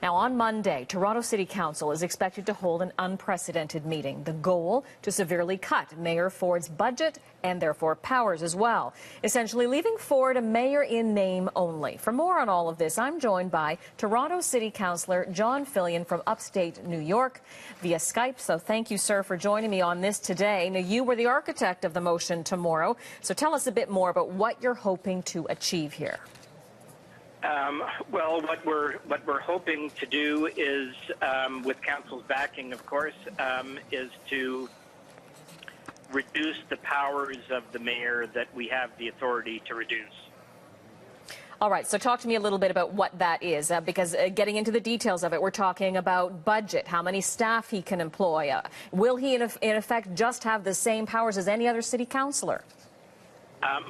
Now, on Monday, Toronto City Council is expected to hold an unprecedented meeting. The goal, to severely cut Mayor Ford's budget and therefore powers as well, essentially leaving Ford a mayor in name only. For more on all of this, I'm joined by Toronto City Councillor John Fillion from upstate New York via Skype. So thank you, sir, for joining me on this today. Now, you were the architect of the motion tomorrow, so tell us a bit more about what you're hoping to achieve here. Well, what we're hoping to do is, with council's backing, of course, is to reduce the powers of the mayor that we have the authority to reduce. All right, so talk to me a little bit about what that is, because getting into the details of it, we're talking about budget, how many staff he can employ. Will he, in effect, just have the same powers as any other city councillor?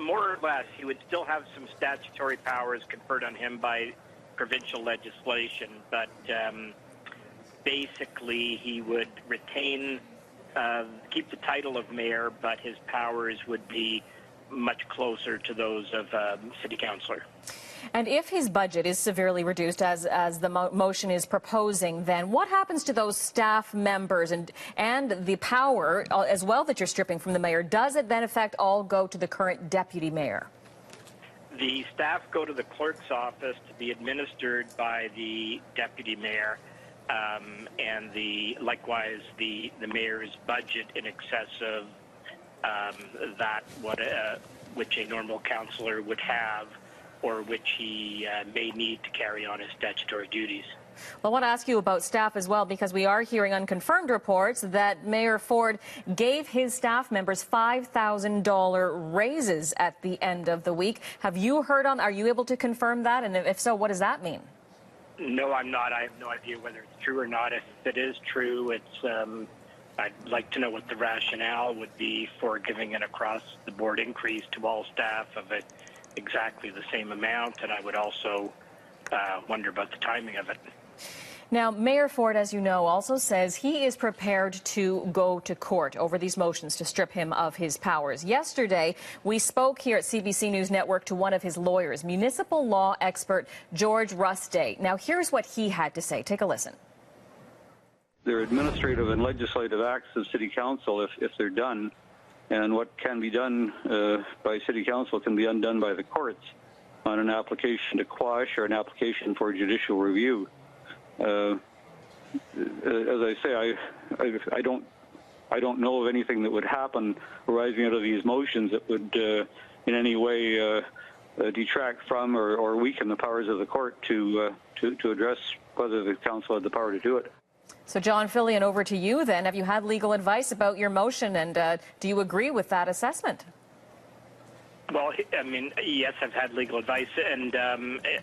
More or less, he would still have some statutory powers conferred on him by provincial legislation, but basically he would retain, keep the title of mayor, but his powers would be much closer to those of city councillor. And if his budget is severely reduced, as the motion is proposing, then what happens to those staff members and the power as well that you're stripping from the mayor? Does it then, in fact, all go to the current deputy mayor? The staff go to the clerk's office to be administered by the deputy mayor, and likewise the mayor's budget in excess of which a normal councillor would have, or which he may need to carry on his statutory duties. Well, I want to ask you about staff as well, because we are hearing unconfirmed reports that Mayor Ford gave his staff members $5,000 raises at the end of the week. Have you heard are you able to confirm that? And if so, what does that mean? No, I'm not. I have no idea whether it's true or not. If it is true, I'd like to know what the rationale would be for giving an across-the-board increase to all staff of it exactly the same amount, and I would also wonder about the timing of it. Now, Mayor Ford, as you know, also says he is prepared to go to court over these motions to strip him of his powers. Yesterday, we spoke here at CBC News Network to one of his lawyers, municipal law expert George Rusday. Now, here's what he had to say. Take a listen. They're administrative and legislative acts of City Council if they're done. And what can be done by City Council can be undone by the courts on an application to quash or an application for judicial review. As I say, I don't know of anything that would happen arising out of these motions that would in any way detract from or weaken the powers of the court to address whether the council had the power to do it. So, John Fillion, over to you then. Have you had legal advice about your motion, and do you agree with that assessment? Well, I mean, yes, I've had legal advice, and I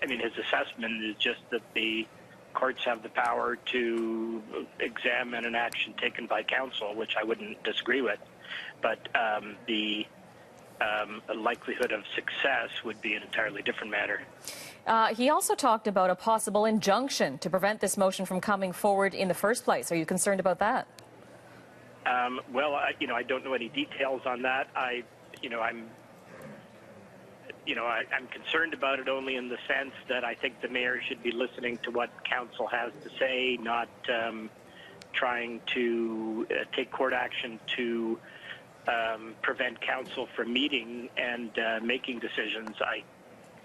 mean, his assessment is just that the courts have the power to examine an action taken by council, which I wouldn't disagree with, but the likelihood of success would be an entirely different matter. He also talked about a possible injunction to prevent this motion from coming forward in the first place. Are you concerned about that? Well, I don't know any details on that. I'm concerned about it only in the sense that I think the mayor should be listening to what council has to say, not trying to take court action to prevent council from meeting and making decisions.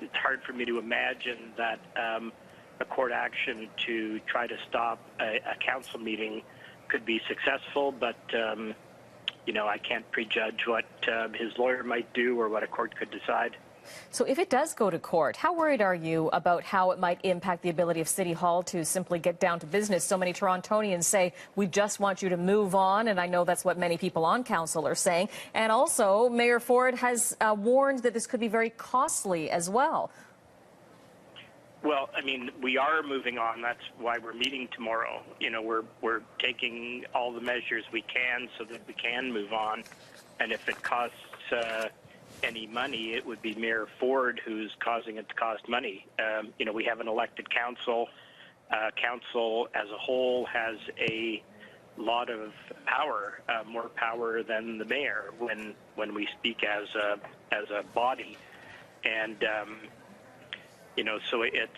It's hard for me to imagine that a court action to try to stop a council meeting could be successful, but I can't prejudge what his lawyer might do or what a court could decide. So if it does go to court, how worried are you about how it might impact the ability of City Hall to simply get down to business? So many Torontonians say, we just want you to move on, and I know that's what many people on council are saying. And also, Mayor Ford has warned that this could be very costly as well. Well, I mean, we are moving on. That's why we're meeting tomorrow. We're taking all the measures we can so that we can move on. And if it costs any money, it would be Mayor Ford who's causing it to cost money. We have an elected council. Council as a whole has a lot of power, more power than the mayor when we speak as a body. And so it's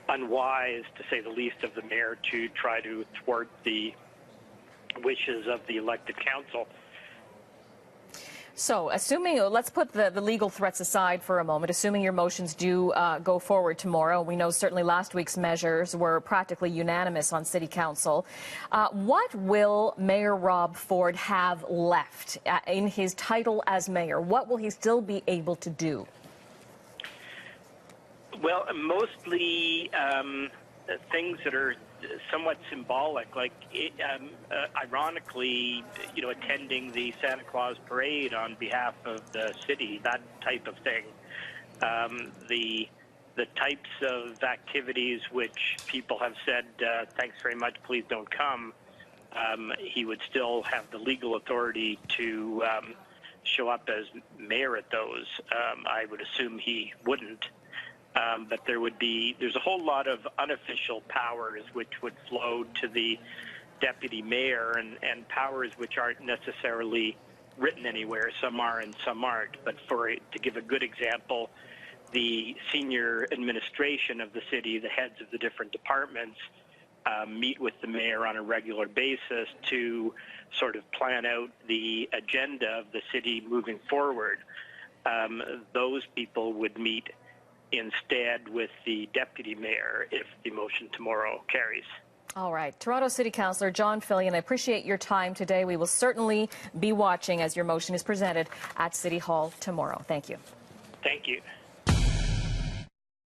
unwise, to say the least, of the mayor to try to thwart the wishes of the elected council. So, let's put the legal threats aside for a moment, assuming your motions do go forward tomorrow. We know certainly last week's measures were practically unanimous on City Council. What will Mayor Rob Ford have left in his title as mayor? What will he still be able to do? Well, mostly things that are somewhat symbolic, like ironically, attending the Santa Claus parade on behalf of the city, that type of thing. The types of activities which people have said, thanks very much, please don't come, he would still have the legal authority to show up as mayor at those. I would assume he wouldn't. But there's a whole lot of unofficial powers which would flow to the deputy mayor, and powers which aren't necessarily written anywhere. Some are and some aren't. But to give a good example, the senior administration of the city, the heads of the different departments, meet with the mayor on a regular basis to sort of plan out the agenda of the city moving forward. Those people would meet instead with the deputy mayor if the motion tomorrow carries. All right. Toronto City Councillor John Fillion, I appreciate your time today. We will certainly be watching as your motion is presented at City Hall tomorrow. Thank you. Thank you.